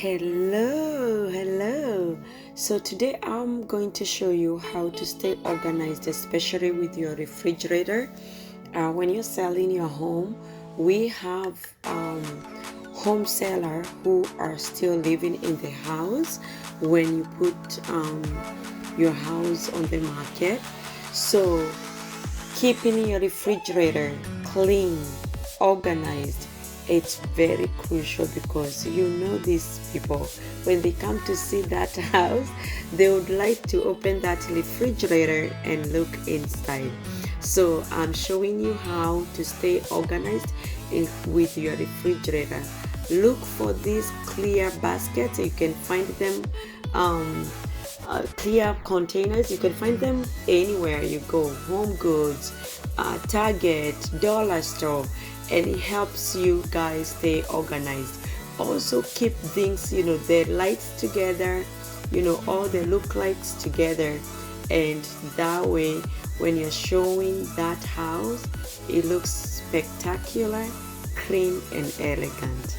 Hello. So today I'm going to show you how to stay organized, especially with your refrigerator. When you're selling your home, we have home seller who are still living in the house when you put your house on the market. So keeping your refrigerator clean, organized, it's very crucial because these people, when they come to see that house, they would like to open that refrigerator and look inside. So I'm showing you how to stay organized with your refrigerator. Look for these clear baskets. You can find them clear containers. You can find them anywhere you go, Home Goods, Target, Dollar Store, and it helps you guys stay organized. Also keep things, the lights together, all the look-likes together, and that way when you're showing that house, it looks spectacular, clean and elegant.